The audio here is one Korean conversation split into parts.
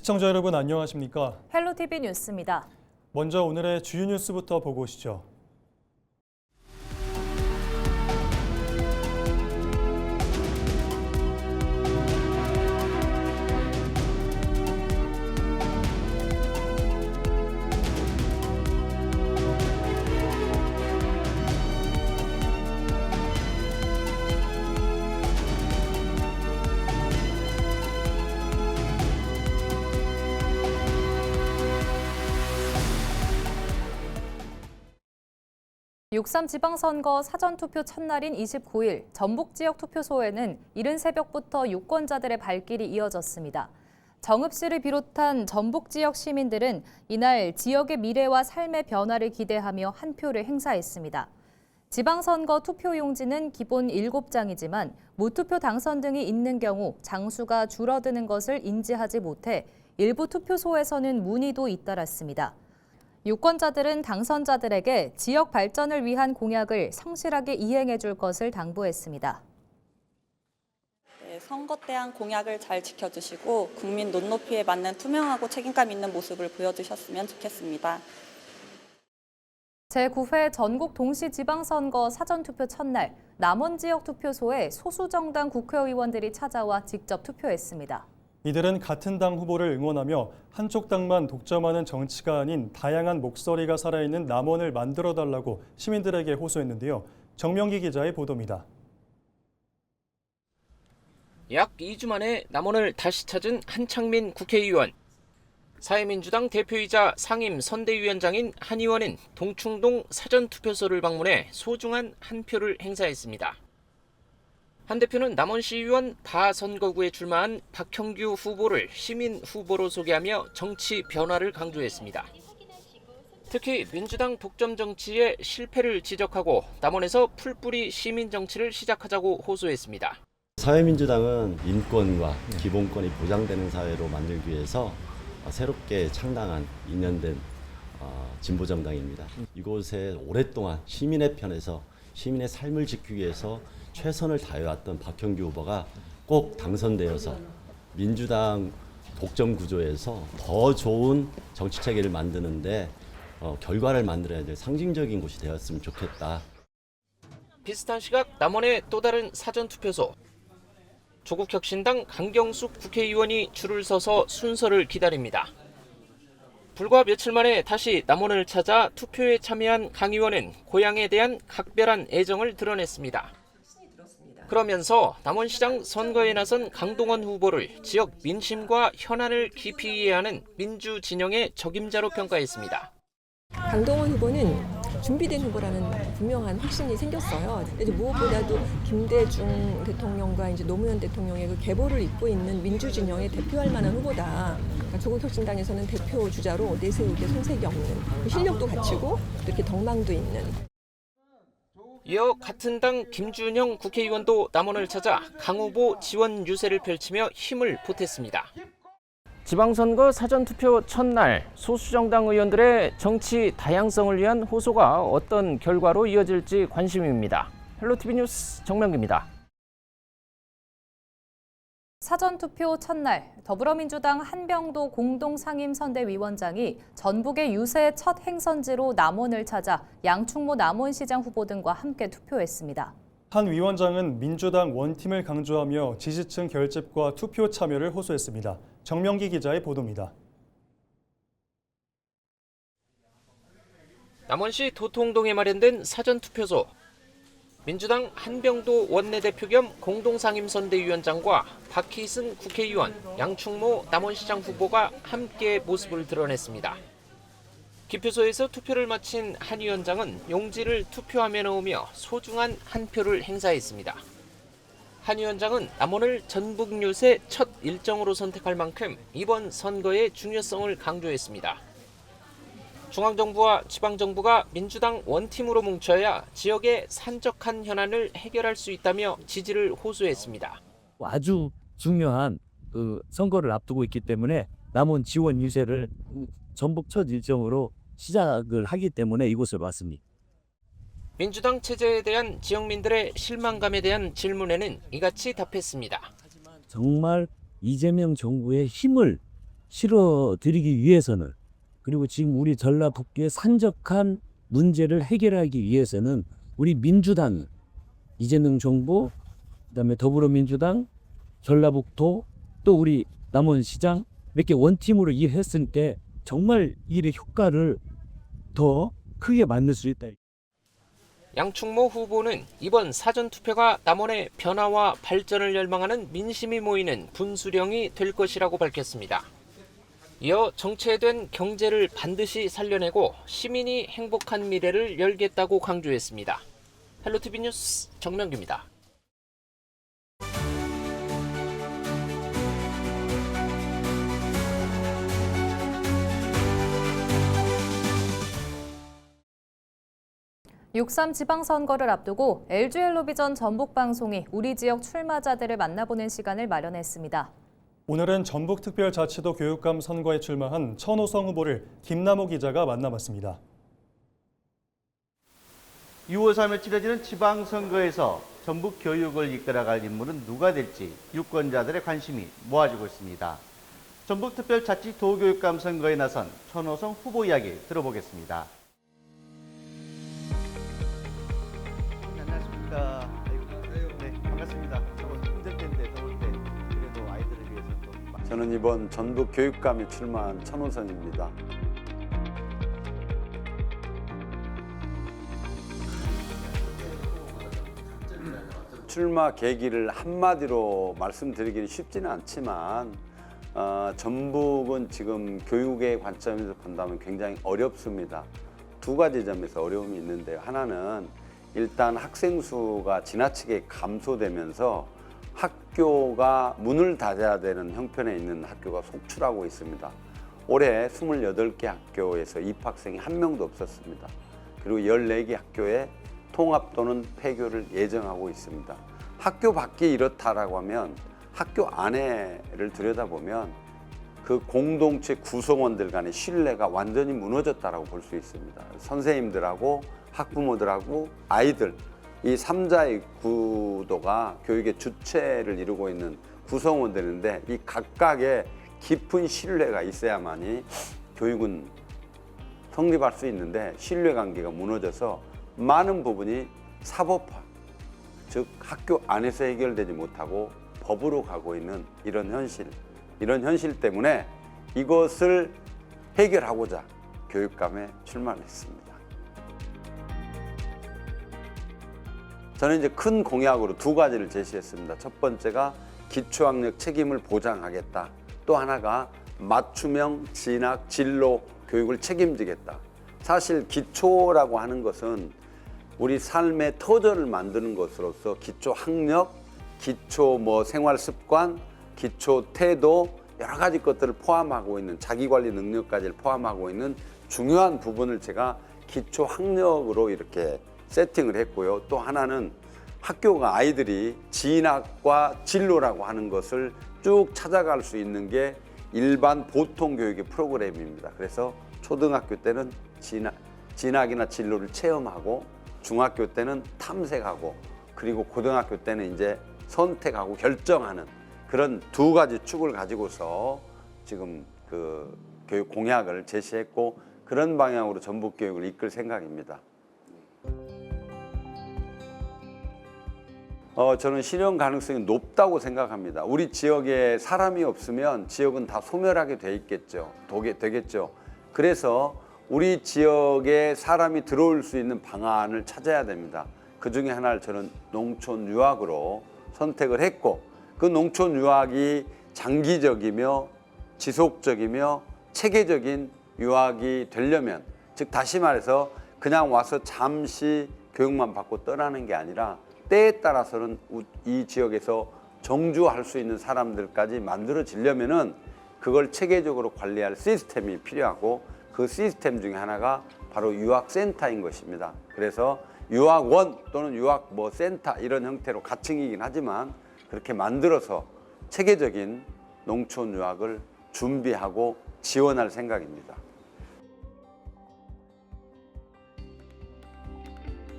시청자 여러분 안녕하십니까? 헬로티비 뉴스입니다. 먼저 오늘의 주요 뉴스부터 보고 오시죠. (6.3) 지방선거 사전투표 첫날인 29일 전북 지역 투표소에는 이른 새벽부터 유권자들의 발길이 이어졌습니다. 정읍 씨를 비롯한 전북 지역 시민들은 이날 지역의 미래와 삶의 변화를 기대하며 한 표를 행사했습니다. 지방선거 투표용지는 기본 7장이지만 무투표 당선 등이 있는 경우 장수가 줄어드는 것을 인지하지 못해 일부 투표소에서는 문의도 잇따랐습니다. 유권자들은 당선자들에게 지역 발전을 위한 공약을 성실하게 이행해 줄 것을 당부했습니다. 선거 때한 공약을 잘 지켜주시고 국민 눈높이에 맞는 투명하고 책임감 있는 모습을 보여주셨으면 좋겠습니다. 제9회 전국 동시지방선거 사전투표 첫날 남원 지역 투표소에 소수정당 국회의원들이 찾아와 직접 투표했습니다. 이들은 같은 당 후보를 응원하며 한쪽 당만 독점하는 정치가 아닌 다양한 목소리가 살아있는 남원을 만들어달라고 시민들에게 호소했는데요. 정명기 기자의 보도입니다. 약 2주 만에 남원을 다시 찾은 한창민 국회의원. 사회민주당 대표이자 상임 선대위원장인 한 의원은 동충동 사전투표소를 방문해 소중한 한 표를 행사했습니다. 한 대표는 남원시의원 바선거구에 출마한 박형규 후보를 시민 후보로 소개하며 정치 변화를 강조했습니다. 특히 민주당 독점 정치의 실패를 지적하고 남원에서 풀뿌리 시민 정치를 시작하자고 호소했습니다. 사회민주당은 인권과 기본권이 보장되는 사회로 만들기 위해서 새롭게 창당한 2년 된 진보정당입니다. 이곳에 오랫동안 시민의 편에서 시민의 삶을 지키기 위해서 최선을 다해왔던 박형규 후보가 꼭 당선되어서 민주당 독점 구조에서 더 좋은 정치 체계를 만드는데 결과를 만들어야 될 상징적인 곳이 되었으면 좋겠다. 비슷한 시각 남원의 또 다른 사전투표소. 조국혁신당 강경숙 국회의원이 줄을 서서 순서를 기다립니다. 불과 며칠 만에 다시 남원을 찾아 투표에 참여한 강 의원은 고향에 대한 각별한 애정을 드러냈습니다. 그러면서 남원시장 선거에 나선 강동원 후보를 지역 민심과 현안을 깊이 이해하는 민주진영의 적임자로 평가했습니다. 강동원 후보는 준비된 후보라는 분명한 확신이 생겼어요. 이제 무엇보다도 김대중 대통령과 이제 노무현 대통령의 그 계보를 잇고 있는 민주진영에 대표할 만한 후보다. 그러니까 조국혁신당에서는 대표 주자로 내세울 게 손색이 없는 실력도 갖추고 이렇게 덕망도 있는. 이어 같은 당 김준형 국회의원도 남원을 찾아 강 후보 지원 유세를 펼치며 힘을 보탰습니다. 지방선거 사전투표 첫날 소수정당 의원들의 정치 다양성을 위한 호소가 어떤 결과로 이어질지 관심입니다. 헬로티비 뉴스 정명기입니다. 사전투표 첫날 더불어민주당 한병도 공동상임선대위원장이 전북의 유세 첫 행선지로 남원을 찾아 양충모 남원시장 후보 등과 함께 투표했습니다. 한 위원장은 민주당 원팀을 강조하며 지지층 결집과 투표 참여를 호소했습니다. 정명기 기자의 보도입니다. 남원시 도통동에 마련된 사전투표소. 민주당 한병도 원내대표 겸 공동상임선대위원장과 박희승 국회의원, 양충모 남원시장 후보가 함께 모습을 드러냈습니다. 기표소에서 투표를 마친 한 위원장은 용지를 투표함에 넣으며 소중한 한 표를 행사했습니다. 한 위원장은 남원을 전북 유세 첫 일정으로 선택할 만큼 이번 선거의 중요성을 강조했습니다. 중앙정부와 지방정부가 민주당 원팀으로 뭉쳐야 지역의 산적한 현안을 해결할 수 있다며 지지를 호소했습니다. 아주 중요한 선거를 앞두고 있기 때문에 남원 지원 유세를 전북 첫 일정으로 시작을 하기 때문에 이곳을 왔습니다. 민주당 체제에 대한 지역민들의 실망감에 대한 질문에는 이같이 답했습니다. 정말 이재명 정부의 힘을 실어드리기 위해서는, 그리고 지금 우리 전라북도의 산적한 문제를 해결하기 위해서는 우리 민주당, 이재명 정부, 그다음에 더불어민주당, 전라북도, 또 우리 남원시장 몇 개 원팀으로 일했을 때 정말 일의 효과를 더 크게 만들 수 있다. 양충모 후보는 이번 사전투표가 남원의 변화와 발전을 열망하는 민심이 모이는 분수령이 될 것이라고 밝혔습니다. 이어 정체된 경제를 반드시 살려내고 시민이 행복한 미래를 열겠다고 강조했습니다. 헬로티비 뉴스 정명규입니다. (6.3) 지방선거를 앞두고 LG엘로비전 전북방송이 우리 지역 출마자들을 만나보는 시간을 마련했습니다. 오늘은 전북특별자치도 교육감 선거에 출마한 천호성 후보를 김남호 기자가 만나봤습니다. 6월 3일 치러지는 지방선거에서 전북 교육을 이끌어갈 인물은 누가 될지 유권자들의 관심이 모아지고 있습니다. 전북특별자치 도교육감 선거에 나선 천호성 후보 이야기 들어보겠습니다. 안녕하십니까. 네, 반갑습니다. 힘들 텐데 더울 때 그래도 아이들을 위해서 또. 저는 이번 전북 교육감에 출마한 천호성입니다. 출마 계기를 한마디로 말씀드리기는 쉽지는 않지만 전북은 지금 교육의 관점에서 본다면 굉장히 어렵습니다. 두 가지 점에서 어려움이 있는데요. 하나는 일단 학생 수가 지나치게 감소되면서 학교가 문을 닫아야 되는 형편에 있는 학교가 속출하고 있습니다. 올해 28개 학교에서 입학생이 한 명도 없었습니다. 그리고 14개 학교에 통합 또는 폐교를 예정하고 있습니다. 학교 밖이 이렇다라고 하면 학교 안에를 들여다보면 그 공동체 구성원들 간의 신뢰가 완전히 무너졌다라고 볼 수 있습니다. 선생님들하고 학부모들하고 아이들, 이 3자의 구도가 교육의 주체를 이루고 있는 구성원들인데 이 각각의 깊은 신뢰가 있어야만이 교육은 성립할 수 있는데 신뢰관계가 무너져서 많은 부분이 사법화, 즉 학교 안에서 해결되지 못하고 법으로 가고 있는 이런 현실 때문에 이것을 해결하고자 교육감에 출마를 했습니다. 저는 이제 큰 공약으로 두 가지를 제시했습니다. 첫 번째가 기초학력 책임을 보장하겠다. 또 하나가 맞춤형 진학 진로 교육을 책임지겠다. 사실 기초라고 하는 것은 우리 삶의 터전을 만드는 것으로서 기초 학력, 기초 생활 습관, 기초 태도 여러 가지 것들을 포함하고 있는 자기관리 능력까지 포함하고 있는 중요한 부분을 제가 기초 학력으로 이렇게 세팅을 했고요. 또 하나는 학교가 아이들이 진학과 진로라고 하는 것을 쭉 찾아갈 수 있는 게 일반 보통 교육의 프로그램입니다. 그래서 초등학교 때는 진학이나 진로를 체험하고 중학교 때는 탐색하고 그리고 고등학교 때는 이제 선택하고 결정하는 그런 두 가지 축을 가지고서 지금 그 교육 공약을 제시했고 그런 방향으로 전북 교육을 이끌 생각입니다. 저는 실현 가능성이 높다고 생각합니다. 우리 지역에 사람이 없으면 지역은 다 소멸하게 되겠죠. 그래서 우리 지역에 사람이 들어올 수 있는 방안을 찾아야 됩니다. 그 중에 하나를 저는 농촌 유학으로 선택을 했고 그 농촌 유학이 장기적이며 지속적이며 체계적인 유학이 되려면 즉 다시 말해서 그냥 와서 잠시 교육만 받고 떠나는 게 아니라 때에 따라서는 이 지역에서 정주할 수 있는 사람들까지 만들어지려면은 그걸 체계적으로 관리할 시스템이 필요하고 그 시스템 중에 하나가 바로 유학센터인 것입니다. 그래서 유학원 또는 유학센터 이런 형태로 가칭이긴 하지만 그렇게 만들어서 체계적인 농촌 유학을 준비하고 지원할 생각입니다.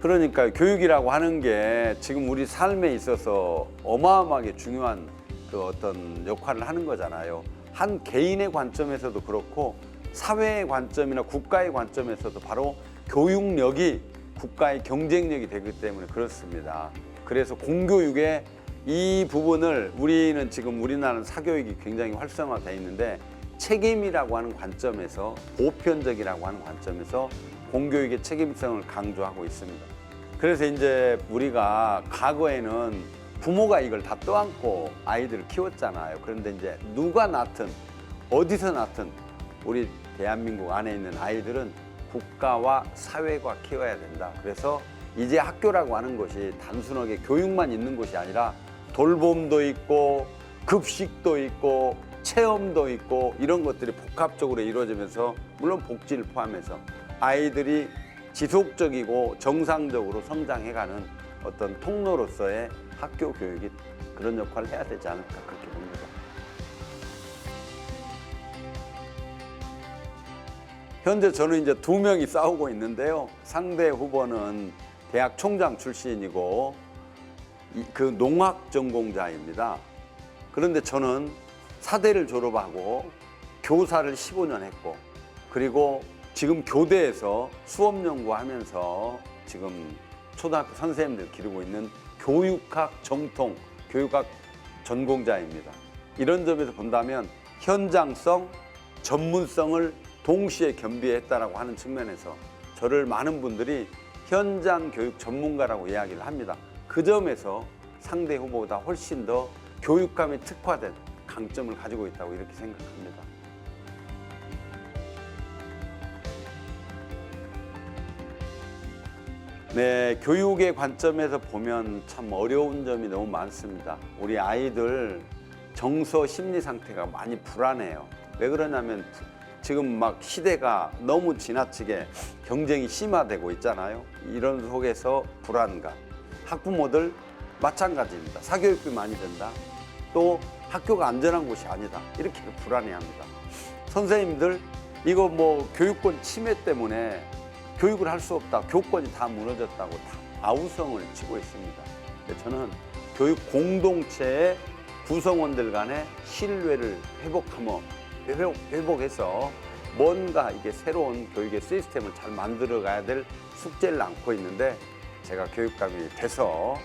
그러니까 교육이라고 하는 게 지금 우리 삶에 있어서 어마어마하게 중요한 그 어떤 역할을 하는 거잖아요. 한 개인의 관점에서도 그렇고 사회의 관점이나 국가의 관점에서도 바로 교육력이 국가의 경쟁력이 되기 때문에 그렇습니다. 그래서 공교육의 이 부분을 우리는 지금 우리나라는 사교육이 굉장히 활성화되어 있는데 책임이라고 하는 관점에서 보편적이라고 하는 관점에서 공교육의 책임성을 강조하고 있습니다. 그래서 이제 우리가 과거에는 부모가 이걸 다 떠안고 아이들을 키웠잖아요. 그런데 이제 누가 낳든 어디서 낳든 우리 대한민국 안에 있는 아이들은 국가와 사회가 키워야 된다. 그래서 이제 학교라고 하는 것이 단순하게 교육만 있는 것이 아니라 돌봄도 있고 급식도 있고 체험도 있고 이런 것들이 복합적으로 이루어지면서 물론 복지를 포함해서 아이들이 지속적이고 정상적으로 성장해가는 어떤 통로로서의 학교 교육이 그런 역할을 해야 되지 않을까 그렇게 봅니다. 현재 저는 이제 2명이 싸우고 있는데요. 상대 후보는 대학 총장 출신이고 그 농학 전공자입니다. 그런데 저는 사대를 졸업하고 교사를 15년 했고 그리고 지금 교대에서 수업 연구하면서 지금 초등학교 선생님들 기르고 있는 교육학 정통, 교육학 전공자입니다. 이런 점에서 본다면 현장성, 전문성을 동시에 겸비했다라고 하는 측면에서 저를 많은 분들이 현장 교육 전문가라고 이야기를 합니다. 그 점에서 상대 후보보다 훨씬 더 교육감에 특화된 강점을 가지고 있다고 이렇게 생각합니다. 네, 교육의 관점에서 보면 참 어려운 점이 너무 많습니다. 우리 아이들 정서 심리 상태가 많이 불안해요. 왜 그러냐면 지금 막 시대가 너무 지나치게 경쟁이 심화되고 있잖아요. 이런 속에서 불안감. 학부모들 마찬가지입니다. 사교육비 많이 든다. 또 학교가 안전한 곳이 아니다. 이렇게 불안해합니다. 선생님들 이거 뭐 교육권 침해 때문에 교육을 할 수 없다. 교권이 다 무너졌다고 다 아우성을 치고 있습니다. 저는 교육 공동체의 구성원들 간의 신뢰를 회복해서 뭔가 이게 새로운 교육의 시스템을 잘 만들어 가야 될 숙제를 안고 있는데 제가 교육감이 돼서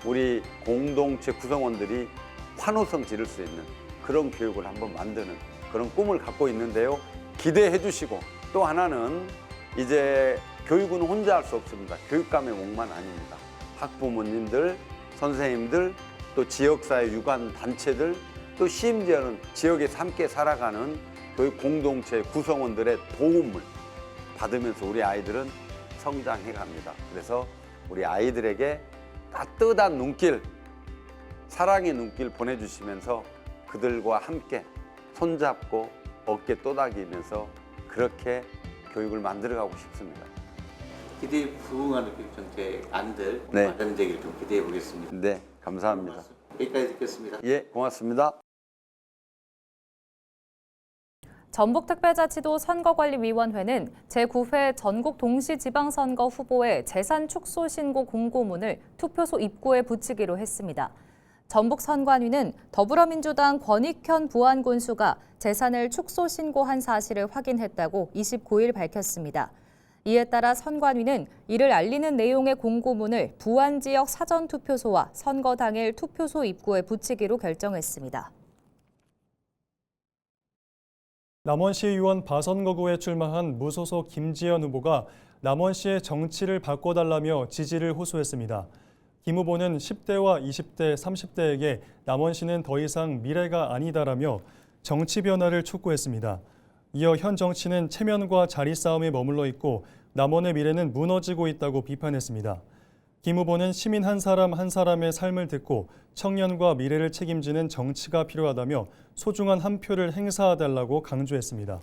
우리 공동체 구성원들이 환호성 지를 수 있는 그런 교육을 한번 만드는 그런 꿈을 갖고 있는데요. 기대해 주시고 또 하나는 이제 교육은 혼자 할 수 없습니다. 교육감의 몫만 아닙니다. 학부모님들, 선생님들, 또 지역사회 유관 단체들, 또 심지어는 지역에서 함께 살아가는 교육 공동체 구성원들의 도움을 받으면서 우리 아이들은 성장해 갑니다. 그래서 우리 아이들에게 따뜻한 눈길, 사랑의 눈길 보내주시면서 그들과 함께 손잡고 어깨 또닥이면서 그렇게 교육을 만들어가고 싶습니다. 기대에 부응하는 교육 정책 안들 네. 마련되기를 좀 기대해 보겠습니다. 네, 감사합니다. 여기까지 듣겠습니다. 예, 고맙습니다. 전북특별자치도 선거관리위원회는 제9회 전국 동시지방선거 후보의 재산 축소 신고 공고문을 투표소 입구에 붙이기로 했습니다. 전북선관위는 더불어민주당 권익현 부안군수가 재산을 축소 신고한 사실을 확인했다고 29일 밝혔습니다. 이에 따라 선관위는 이를 알리는 내용의 공고문을 부안 지역 사전투표소와 선거 당일 투표소 입구에 붙이기로 결정했습니다. 남원시 의원 바선거구에 출마한 무소속 김지연 후보가 남원시의 정치를 바꿔달라며 지지를 호소했습니다. 김 후보는 10대와 20대, 30대에게 남원시는 더 이상 미래가 아니다라며 정치 변화를 촉구했습니다. 이어 현 정치는 체면과 자리 싸움에 머물러 있고 남원의 미래는 무너지고 있다고 비판했습니다. 김 후보는 시민 한 사람 한 사람의 삶을 듣고 청년과 미래를 책임지는 정치가 필요하다며 소중한 한 표를 행사해달라고 강조했습니다.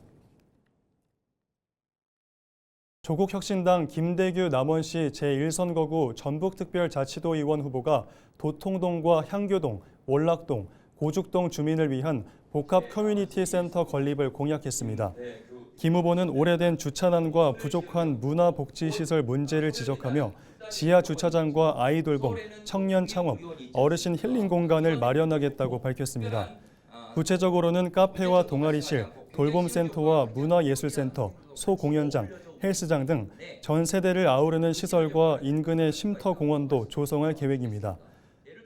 조국혁신당 김대규 남원시 제1선거구 전북특별자치도의원 후보가 도통동과 향교동, 월락동, 고죽동 주민을 위한 복합 커뮤니티 센터 건립을 공약했습니다. 김 후보는 오래된 주차난과 부족한 문화복지시설 문제를 지적하며 지하 주차장과 아이 돌봄, 청년 창업, 어르신 힐링 공간을 마련하겠다고 밝혔습니다. 구체적으로는 카페와 동아리실, 돌봄센터와 문화예술센터, 소공연장, 헬스장 등 전 세대를 아우르는 시설과 인근의 쉼터공원도 조성할 계획입니다.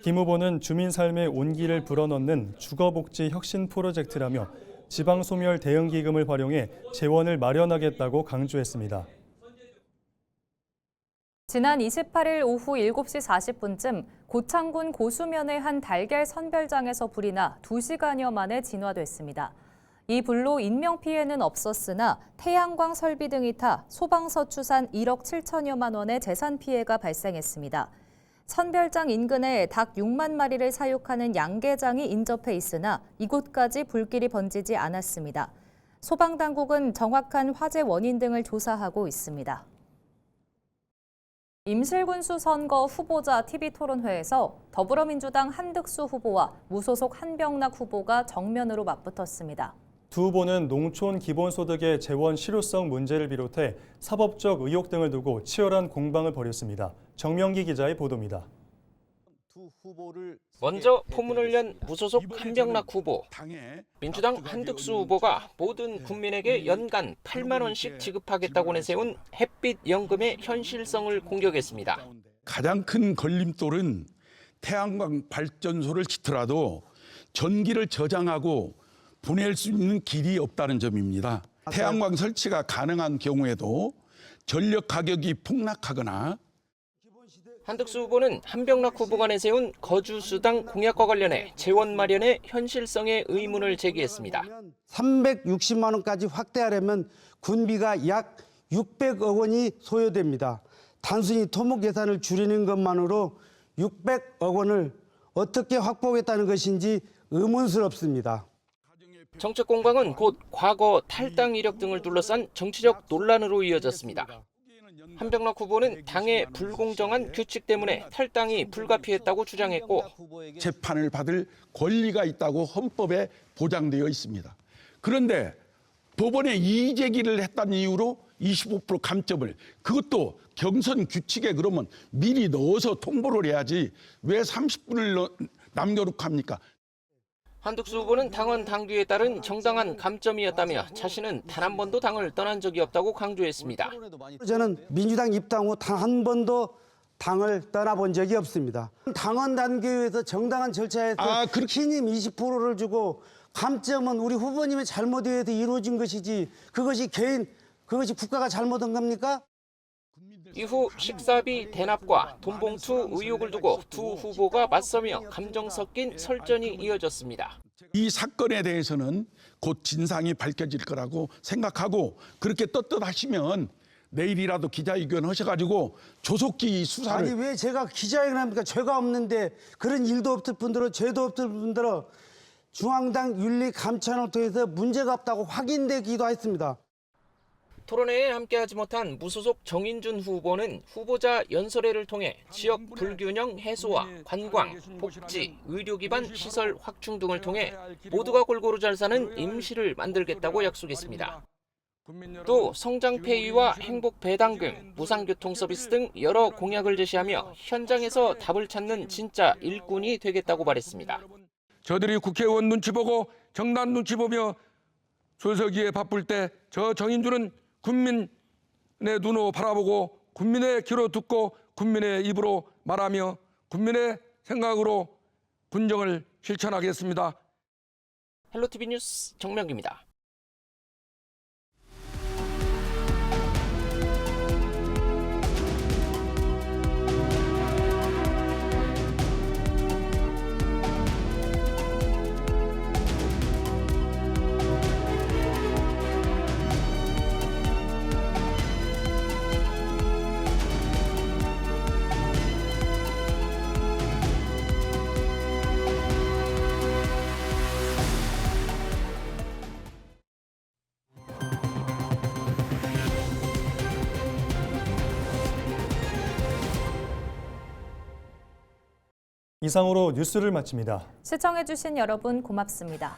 김 후보는 주민 삶의 온기를 불어넣는 주거복지 혁신 프로젝트라며 지방소멸 대응기금을 활용해 재원을 마련하겠다고 강조했습니다. 지난 28일 오후 7시 40분쯤 고창군 고수면의 한 달걀 선별장에서 불이 나 2시간여 만에 진화됐습니다. 이 불로 인명피해는 없었으나 태양광 설비 등이 타 소방서 추산 1억 7천여만 원의 재산 피해가 발생했습니다. 선별장 인근에 닭 6만 마리를 사육하는 양계장이 인접해 있으나 이곳까지 불길이 번지지 않았습니다. 소방당국은 정확한 화재 원인 등을 조사하고 있습니다. 임실군수 선거 후보자 TV토론회에서 더불어민주당 한득수 후보와 무소속 한병락 후보가 정면으로 맞붙었습니다. 두 후보는 농촌 기본소득의 재원 실효성 문제를 비롯해 사법적 의혹 등을 두고 치열한 공방을 벌였습니다. 정명기 기자의 보도입니다. 먼저 포문을 연 무소속 한병락 후보. 민주당 한득수 후보가 모든 국민에게 연간 8만 원씩 지급하겠다고 내세운 햇빛 연금의 현실성을 공격했습니다. 가장 큰 걸림돌은 태양광 발전소를 짓더라도 전기를 저장하고 보낼 수 있는 길이 없다는 점입니다. 태양광 설치가 가능한 경우에도 전력 가격이 폭락하거나 한득수 후보는 한병락 후보가 내세운 거주수당 공약과 관련해 재원 마련의 현실성의 의문을 제기했습니다. 360만 원까지 확대하려면 군비가 약 600억 원이 소요됩니다. 단순히 토목 예산을 줄이는 것만으로 600억 원을 어떻게 확보하겠다는 것인지 의문스럽습니다. 정책 공방은 곧 과거 탈당 이력 등을 둘러싼 정치적 논란으로 이어졌습니다. 한병락 후보는 당의 불공정한 규칙 때문에 탈당이 불가피했다고 주장했고 재판을 받을 권리가 있다고 헌법에 보장되어 있습니다. 그런데 법원에 이의 제기를 했다는 이유로 25% 감점을, 그것도 경선 규칙에 그러면 미리 넣어서 통보를 해야지 왜 30분을 남겨놓고 합니까? 한득수 후보는 당원 당규에 따른 정당한 감점이었다며 자신은 단 한 번도 당을 떠난 적이 없다고 강조했습니다. 저는 민주당 입당 후 단 한 번도 당을 떠나본 적이 없습니다. 당원 당규에서 정당한 절차에서 신임 20%를 주고 감점은 우리 후보님의 잘못에 의해서 이루어진 것이지 그것이 국가가 잘못한 겁니까? 이후 식사비 대납과 돈봉투 의혹을 두고 두 후보가 맞서며 감정 섞인 설전이 이어졌습니다. 이 사건에 대해서는 곧 진상이 밝혀질 거라고 생각하고 그렇게 떳떳하시면 내일이라도 기자회견 하셔가지고 조속히 수사를. 아니 왜 제가 기자회견 합니까? 죄가 없는데 그런 일도 없을 뿐더러 죄도 없을 뿐더러 중앙당 윤리감찰을 통해서 문제가 없다고 확인되기도 했습니다. 토론회에 함께하지 못한 무소속 정인준 후보는 후보자 연설회를 통해 지역 불균형 해소와 관광, 복지, 의료 기반 시설 확충 등을 통해 모두가 골고루 잘 사는 임시를 만들겠다고 약속했습니다. 또 성장 폐위와 행복 배당금, 무상교통 서비스 등 여러 공약을 제시하며 현장에서 답을 찾는 진짜 일꾼이 되겠다고 말했습니다. 저들이 국회의원 눈치 보고 정당 눈치 보며 줄 서기에 바쁠 때 저 정인준은 국민의 눈으로 바라보고 국민의 귀로 듣고 국민의 입으로 말하며 국민의 생각으로 군정을 실천하겠습니다. 헬로티비 뉴스 정명기입니다. 이상으로 뉴스를 마칩니다. 시청해주신 여러분 고맙습니다.